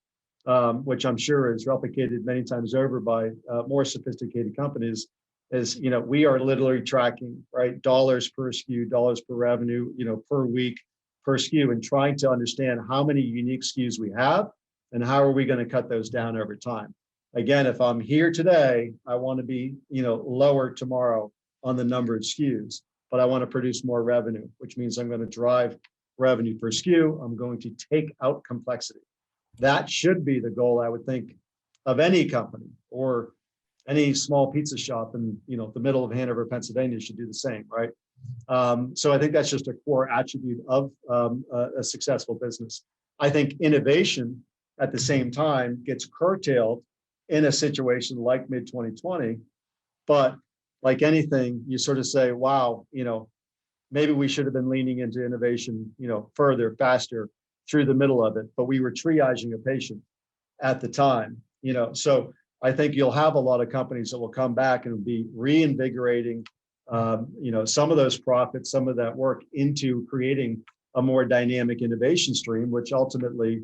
which I'm sure is replicated many times over by more sophisticated companies, is, we are literally tracking, right, dollars per SKU, dollars per revenue, per week, per SKU, and trying to understand how many unique SKUs we have and how are we going to cut those down over time. Again, if I'm here today, I want to be, lower tomorrow on the number of SKUs, but I want to produce more revenue, which means I'm going to drive revenue per SKU. I'm going to take out complexity. That should be the goal, I would think, of any company, or any small pizza shop in, the middle of Hanover, Pennsylvania should do the same, right? So I think that's just a core attribute of a successful business. I think innovation at the same time gets curtailed in a situation like mid 2020, but like anything, you sort of say, wow, maybe we should have been leaning into innovation, further, faster through the middle of it, but we were triaging a patient at the time, so I think you'll have a lot of companies that will come back and be reinvigorating, some of those profits, some of that work into creating a more dynamic innovation stream, which ultimately,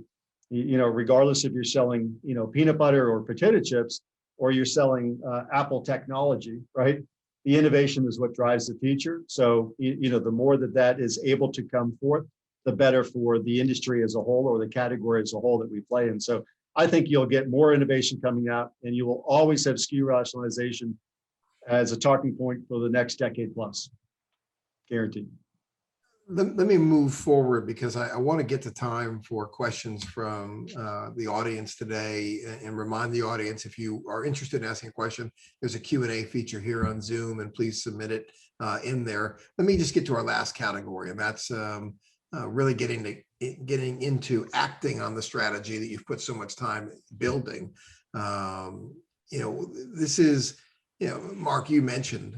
regardless if you're selling, peanut butter or potato chips, or you're selling Apple technology, right? The innovation is what drives the future. So, the more that is able to come forth, the better for the industry as a whole, or the category as a whole that we play in. So I think you'll get more innovation coming out, and you will always have SKU rationalization as a talking point for the next decade plus. Guaranteed. Let me move forward because I want to get to time for questions from the audience today, and remind the audience, if you are interested in asking a question, there's a Q&A feature here on Zoom, and please submit it in there. Let me just get to our last category, and that's really getting into acting on the strategy that you've put so much time building. This is, Mark, you mentioned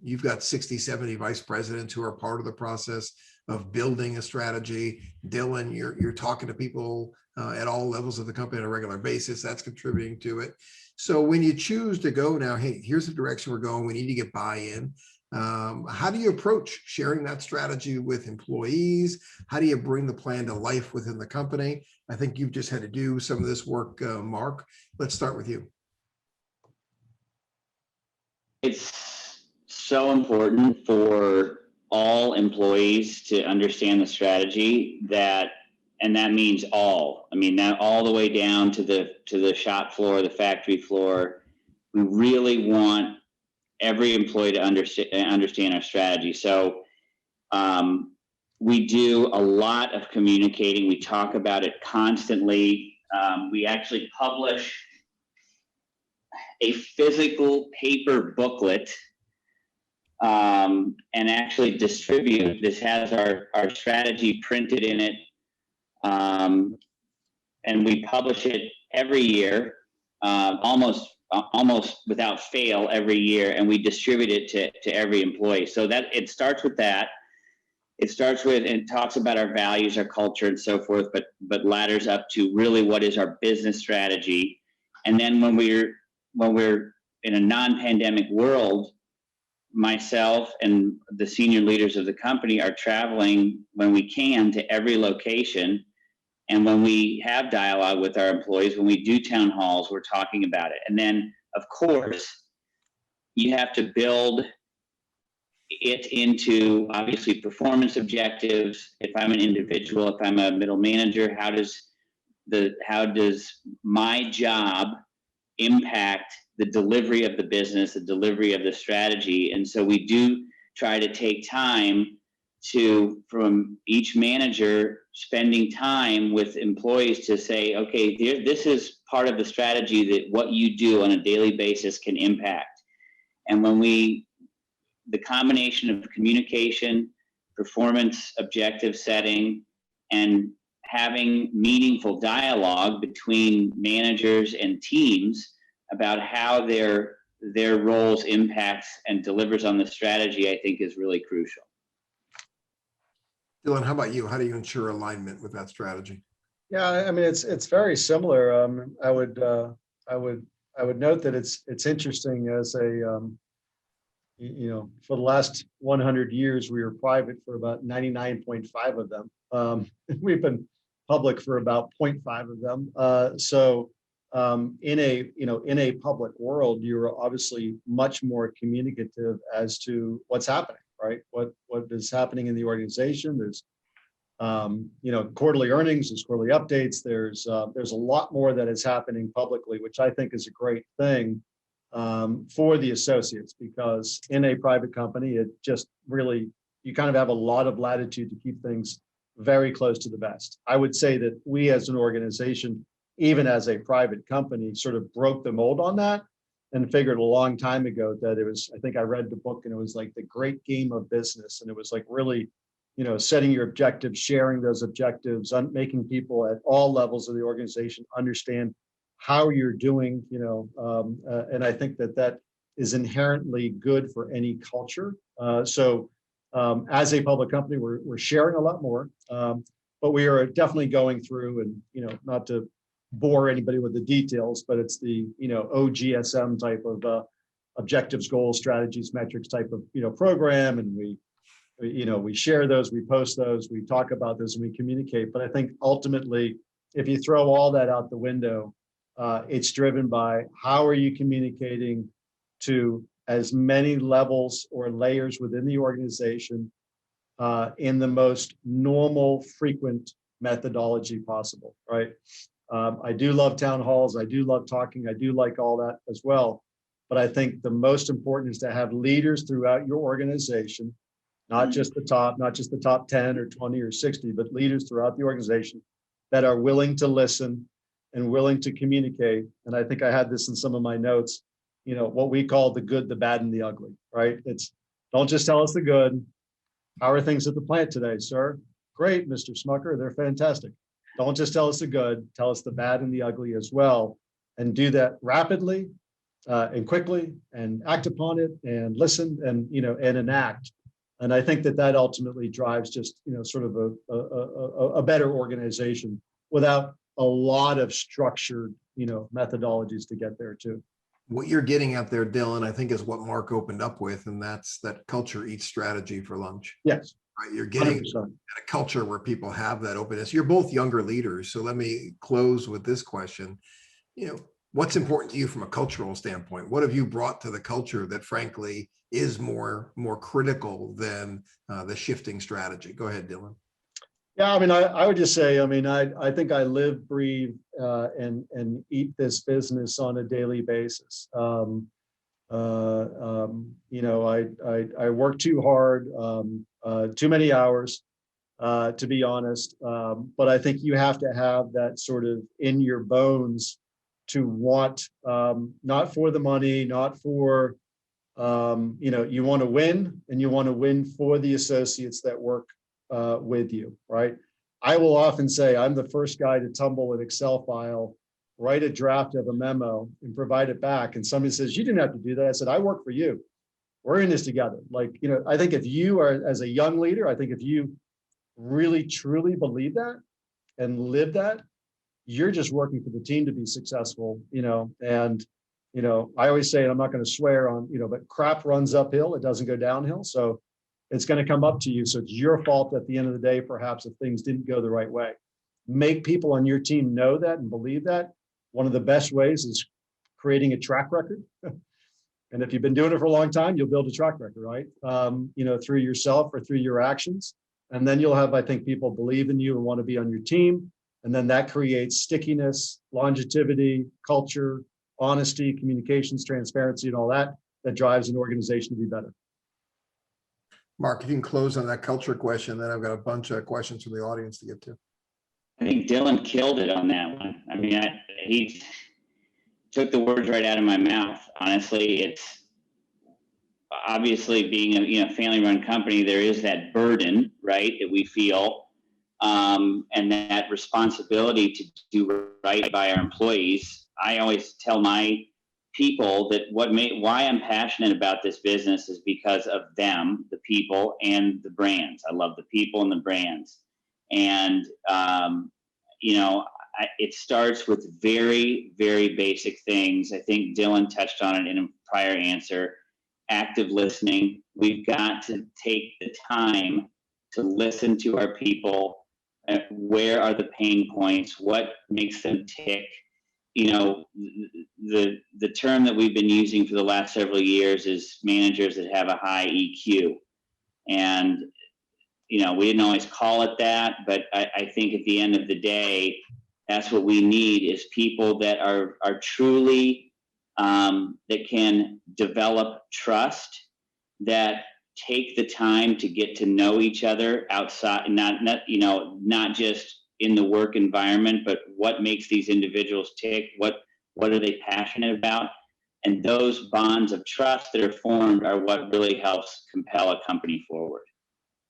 you've got 60, 70 vice presidents who are part of the process of building a strategy. Dylan, you're talking to people at all levels of the company on a regular basis. That's contributing to it. So when you choose to go now, hey, here's the direction we're going, we need to get buy-in. How do you approach sharing that strategy with employees? How do you bring the plan to life within the company? I think you've just had to do some of this work, Mark. Let's start with you. It's so important for all employees to understand the strategy, and that means all. I mean, that all the way down to the shop floor, the factory floor. We really want every employee to understand our strategy. So we do a lot of communicating. We talk about it constantly. We actually publish a physical paper booklet and actually distribute. This has our strategy printed in it, and we publish it every year, almost without fail every year, and we distribute it to every employee. So that it starts with that. It starts with and talks about our values, our culture, and so forth, but ladders up to really what is our business strategy. And then when we're in a non-pandemic world, myself and the senior leaders of the company are traveling when we can to every location. And when we have dialogue with our employees, when we do town halls, we're talking about it. And then, of course, you have to build it into, obviously, performance objectives. If I'm an individual, if I'm a middle manager, how does my job impact the delivery of the business, the delivery of the strategy? And so we do try to take time from each manager, spending time with employees to say, okay, this is part of the strategy that what you do on a daily basis can impact. And when the combination of communication, performance objective setting, and having meaningful dialogue between managers and teams about how their roles impacts and delivers on the strategy, I think is really crucial. Dylan, how about you? How do you ensure alignment with that strategy? Yeah, I mean, it's very similar. I would note that it's interesting as for the last 100 years, we were private for about 99.5 of them. We've been public for about 0.5 of them. So in a public world, you're obviously much more communicative as to what's happening, right? What is happening in the organization. There's quarterly earnings, there's quarterly updates. There's a lot more that is happening publicly, which I think is a great thing for the associates, because in a private company, it just really, you kind of have a lot of latitude to keep things very close to the vest. I would say that we as an organization, even as a private company, sort of broke the mold on that and figured a long time ago that it was, I think I read the book and it was like the great game of business. And it was like really, setting your objectives, sharing those objectives, making people at all levels of the organization understand how you're doing, and I think that is inherently good for any culture. So as a public company, we're sharing a lot more, but we are definitely going through, and not to bore anybody with the details, but it's the OGSM type of objectives, goals, strategies, metrics type of program, and we share those, we post those, we talk about those, and we communicate. But I think ultimately, if you throw all that out the window, it's driven by how are you communicating to as many levels or layers within the organization in the most normal, frequent methodology possible, right? I do love town halls. I do love talking. I do like all that as well. But I think the most important is to have leaders throughout your organization, not just the top 10 or 20 or 60, but leaders throughout the organization that are willing to listen and willing to communicate. And I think I had this in some of my notes, what we call the good, the bad, and the ugly, right? It's don't just tell us the good. How are things at the plant today, sir? Great, Mr. Smucker, they're fantastic. Don't just tell us the good, tell us the bad and the ugly as well. And do that rapidly and quickly, and act upon it, and listen, and and enact. And I think that ultimately drives just sort of a better organization without a lot of structured methodologies to get there too. What you're getting at there, Dylan, I think is what Mark opened up with, and that's that culture eats strategy for lunch. Yes. Right. You're getting 100%. at a culture where people have that openness. You're both younger leaders. So let me close with this question. What's important to you from a cultural standpoint? What have you brought to the culture that frankly is more critical than the shifting strategy? Go ahead, Dylan. Yeah, I mean, I would just say, I think I live, breathe, and eat this business on a daily basis. I work too hard, too many hours, to be honest. But I think you have to have that sort of in your bones to want, not for the money, not for, you want to win, and you want to win for the associates that work with you, right? I will often say I'm the first guy to tumble an Excel file, write a draft of a memo, and provide it back. And somebody says, you didn't have to do that. I said, I work for you. We're in this together. I think if you are, as a young leader, I think if you really, truly believe that and live that, you're just working for the team to be successful, and, I always say, and I'm not going to swear on, but crap runs uphill. It doesn't go downhill. So it's going to come up to you. So it's your fault at the end of the day, perhaps, if things didn't go the right way. Make people on your team know that and believe that. One of the best ways is creating a track record. And if you've been doing it for a long time, you'll build a track record, right? Through yourself or through your actions. And then you'll have, I think, people believe in you and want to be on your team. And then that creates stickiness, longevity, culture, honesty, communications, transparency, and all that drives an organization to be better. Mark, if you can close on that culture question, then I've got a bunch of questions from the audience to get to. I think Dylan killed it on that one. I mean, he took the words right out of my mouth. Honestly, it's obviously being a family-run company, there is that burden, right, that we feel, and that responsibility to do right by our employees. I always tell my people that why I'm passionate about this business is because of them, the people and the brands. I love the people and the brands. And, it starts with very, very basic things. I think Dylan touched on it in a prior answer. Active listening. We've got to take the time to listen to our people. Where are the pain points? What makes them tick? The term that we've been using for the last several years is managers that have a high EQ. And, we didn't always call it that, but I think at the end of the day, that's what we need is people that are truly, that can develop trust, that take the time to get to know each other outside, not just in the work environment, but what makes these individuals tick, what are they passionate about, And those bonds of trust that are formed are what really helps compel a company forward.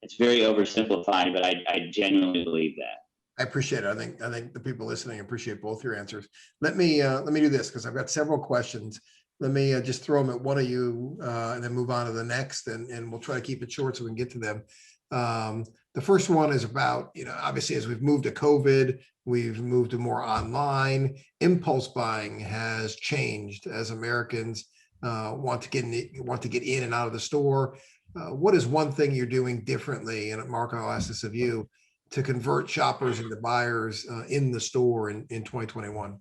It's very oversimplified, but I genuinely believe that. I appreciate it. I think the people listening appreciate both your answers. Let me do this because I've got several questions. Let me just throw them at one of you and then move on to the next, and we'll try to keep it short so we can get to them. The first one is about, obviously as we've moved to COVID, we've moved to more online. Impulse buying has changed as Americans want to get in and out of the store. What is one thing you're doing differently? And Mark, I'll ask this of you, to convert shoppers into buyers in the store in 2021?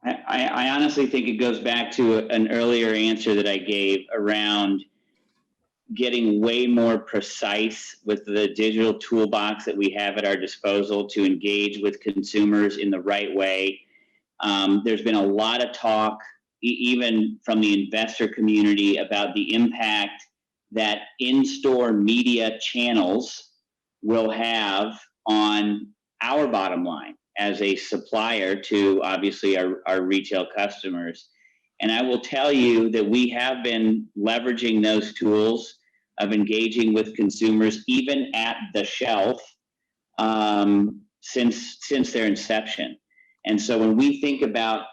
I honestly think it goes back to an earlier answer that I gave around getting way more precise with the digital toolbox that we have at our disposal to engage with consumers in the right way. There's been a lot of talk, even from the investor community, about the impact that in-store media channels will have on our bottom line as a supplier to obviously our retail customers. And I will tell you that we have been leveraging those tools of engaging with consumers even at the shelf since their inception. And so when we think about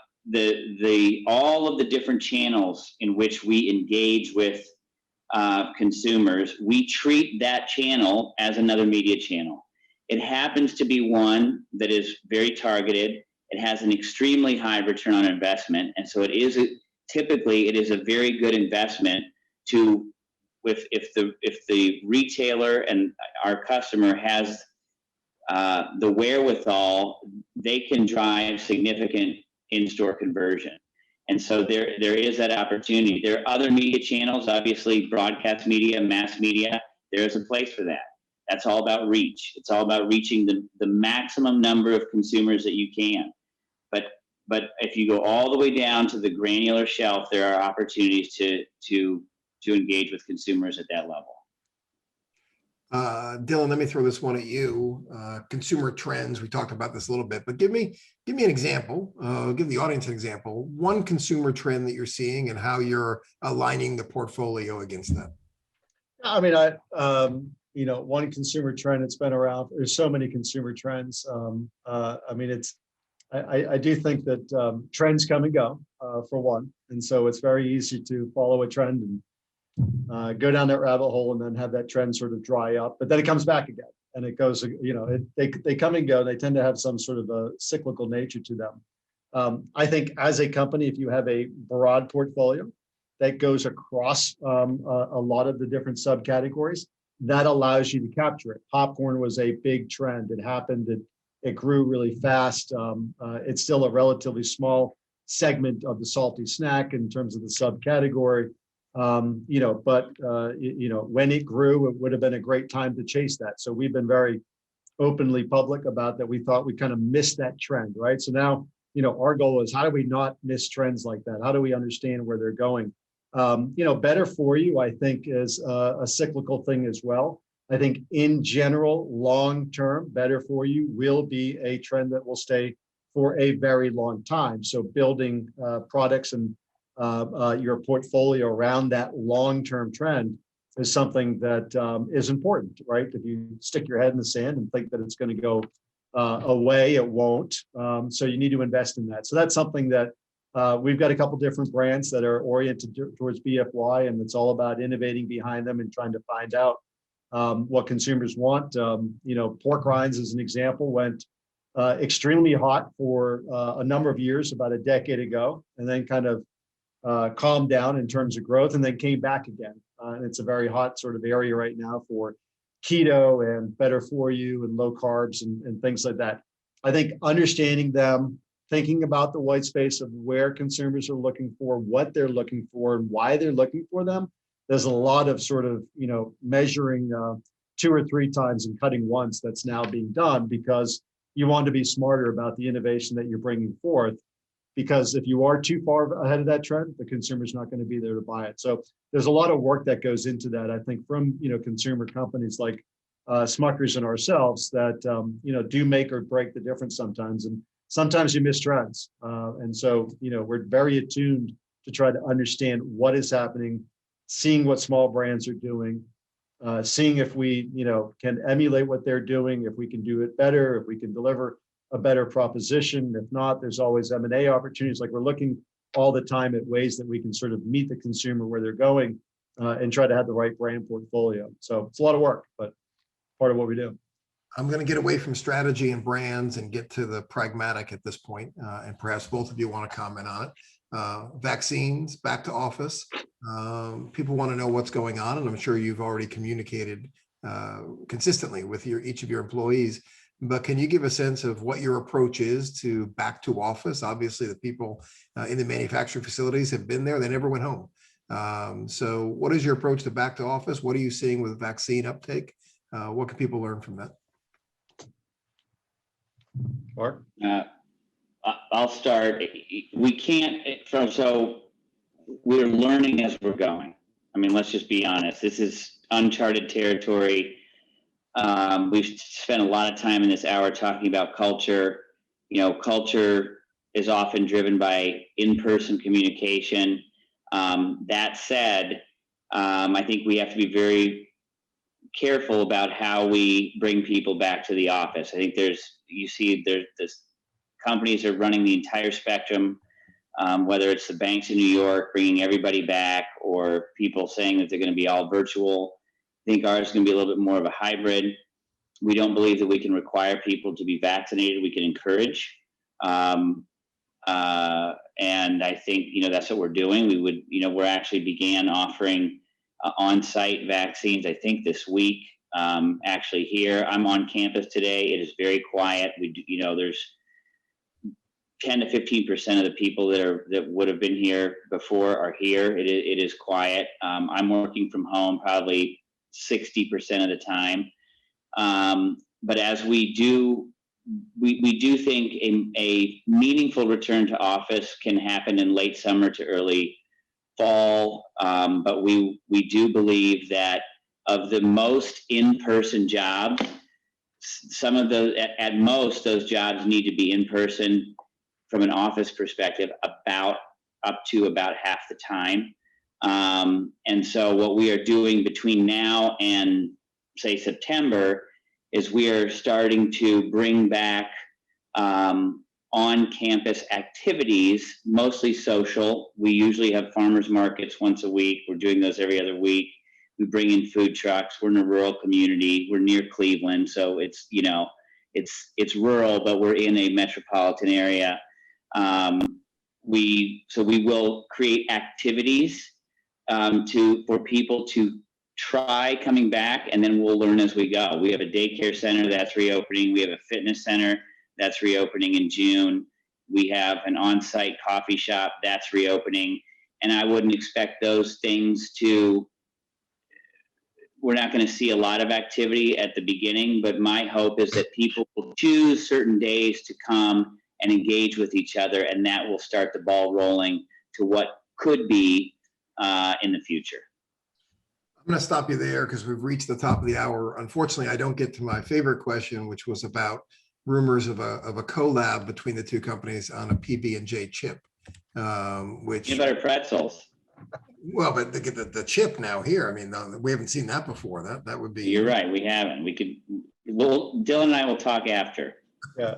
all of the different channels in which we engage with consumers, we treat that channel as another media channel. It happens to be one that is very targeted. It has an extremely high return on investment, and so typically it is a very good investment to, if the retailer and our customer has the wherewithal, they can drive significant in-store conversion. And so there is that opportunity. There are other media channels, obviously broadcast media, mass media. There is a place for that. That's all about reach. It's all about reaching the maximum number of consumers that you can. But if you go all the way down to the granular shelf, there are opportunities to engage with consumers at that level. Dylan, let me throw this one at you. Consumer trends, we talked about this a little bit, but give me an example, give the audience an example, one consumer trend that you're seeing and how you're aligning the portfolio against that. I mean, one consumer trend that's been around, there's so many consumer trends. I mean, I do think that trends come and go, for one. And so it's very easy to follow a trend and go down that rabbit hole and then have that trend sort of dry up, but then it comes back again and it goes, they come and go. They tend to have some sort of a cyclical nature to them. I think as a company, if you have a broad portfolio that goes across a lot of the different subcategories, that allows you to capture it. Popcorn was a big trend. It happened. It grew really fast. It's still a relatively small segment of the salty snack in terms of the subcategory. But when it grew, it would have been a great time to chase that. So we've been very openly public about that. We thought we kind of missed that trend, right? So now, our goal is how do we not miss trends like that? How do we understand where they're going? Better for you, I think, is a cyclical thing as well. I think in general, long term, better for you will be a trend that will stay for a very long time. So building products and your portfolio around that long-term trend is something that is important, right? If you stick your head in the sand and think that it's going to go away, it won't. So you need to invest in that. So that's something that we've got a couple different brands that are oriented towards BFY, and it's all about innovating behind them and trying to find out what consumers want. Pork rinds, as an example, went extremely hot for a number of years, about a decade ago, and then kind of calmed down in terms of growth and then came back again. And it's a very hot sort of area right now for keto and better for you and low carbs and things like that. I think understanding them, thinking about the white space of where consumers are looking for, what they're looking for, and why they're looking for them. There's a lot of sort of, measuring 2 or 3 times and cutting once that's now being done because you want to be smarter about the innovation that you're bringing forth. Because if you are too far ahead of that trend, the consumer's not going to be there to buy it. So there's a lot of work that goes into that, I think, from consumer companies like Smucker's and ourselves that do make or break the difference sometimes. And sometimes you miss trends. And so, we're very attuned to try to understand what is happening, seeing what small brands are doing, seeing if we, can emulate what they're doing, if we can do it better, if we can deliver a better proposition. If not, there's always M&A opportunities. Like, we're looking all the time at ways that we can sort of meet the consumer where they're going, and try to have the right brand portfolio. So it's a lot of work, but part of what we do. I'm going to get away from strategy and brands and get to the pragmatic at this point, and perhaps both of you want to comment on it. Vaccines, back to office. People want to know what's going on, and I'm sure you've already communicated consistently with each of your employees. But can you give a sense of what your approach is to back to office? Obviously, the people in the manufacturing facilities have been there; they never went home. So, what is your approach to back to office? What are you seeing with vaccine uptake? What can people learn from that? Mark? I'll start. We can't, so we're learning as we're going. I mean, let's just be honest. This is uncharted territory. We've spent a lot of time in this hour talking about culture. Culture is often driven by in-person communication. That said, I think we have to be very careful about how we bring people back to the office. I think there's companies are running the entire spectrum, whether it's the banks in New York bringing everybody back, or people saying that they're going to be all virtual. I think ours is going to be a little bit more of a hybrid. We don't believe that we can require people to be vaccinated. We can encourage. And I think, that's what we're doing. We're actually began offering on-site vaccines, I think this week, actually here. I'm on campus today. It is very quiet. There's 10 to 15% of the people that would have been here before are here. It is quiet. I'm working from home probably 60% of the time. But as we do think a meaningful return to office can happen in late summer to early fall. But we do believe that of the most in-person jobs, some of those, at most, those jobs need to be in person from an office perspective up to about half the time. And so what we are doing between now and say September is we are starting to bring back on-campus activities, mostly social. We usually have farmers markets once a week. We're doing those every other week. We bring in food trucks. We're in a rural community. We're near Cleveland, so it's it's rural, but we're in a metropolitan area. We will create activities for people to try coming back, and then we'll learn as we go. We have a daycare center that's reopening. We have a fitness center that's reopening in June. We have an on-site coffee shop that's reopening, and I wouldn't expect those things we're not going to see a lot of activity at the beginning, but my hope is that people will choose certain days to come and engage with each other, and that will start the ball rolling to what could be in the future. I'm going to stop you there because we've reached the top of the hour. Unfortunately, I don't get to my favorite question, which was about rumors of a collab between the two companies on a PB&J chip. Which you better pretzels. Well, but the chip now here. I mean, we haven't seen that before. That would be. You're right. We haven't. Dylan and I will talk after. Yeah.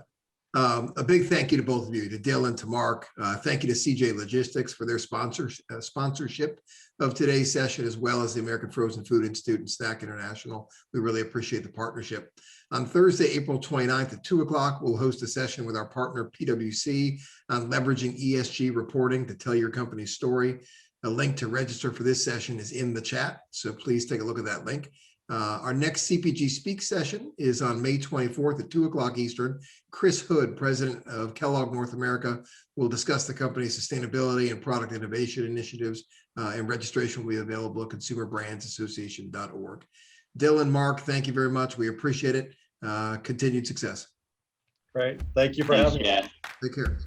A big thank you to both of you, to Dylan, to Mark. Thank you to CJ Logistics for their sponsorship of today's session, as well as the American Frozen Food Institute and Snack International. We really appreciate the partnership. On Thursday, April 29th at 2:00, we'll host a session with our partner PwC on leveraging ESG reporting to tell your company's story. A link to register for this session is in the chat, so please take a look at that link. Our next CPG Speak session is on May 24th at 2:00 Eastern. Chris Hood, president of Kellogg North America, will discuss the company's sustainability and product innovation initiatives, and registration will be available at consumerbrandsassociation.org. Dylan, Mark, thank you very much. We appreciate it. Continued success. Great. Thank you for having me. Jeff. Take care.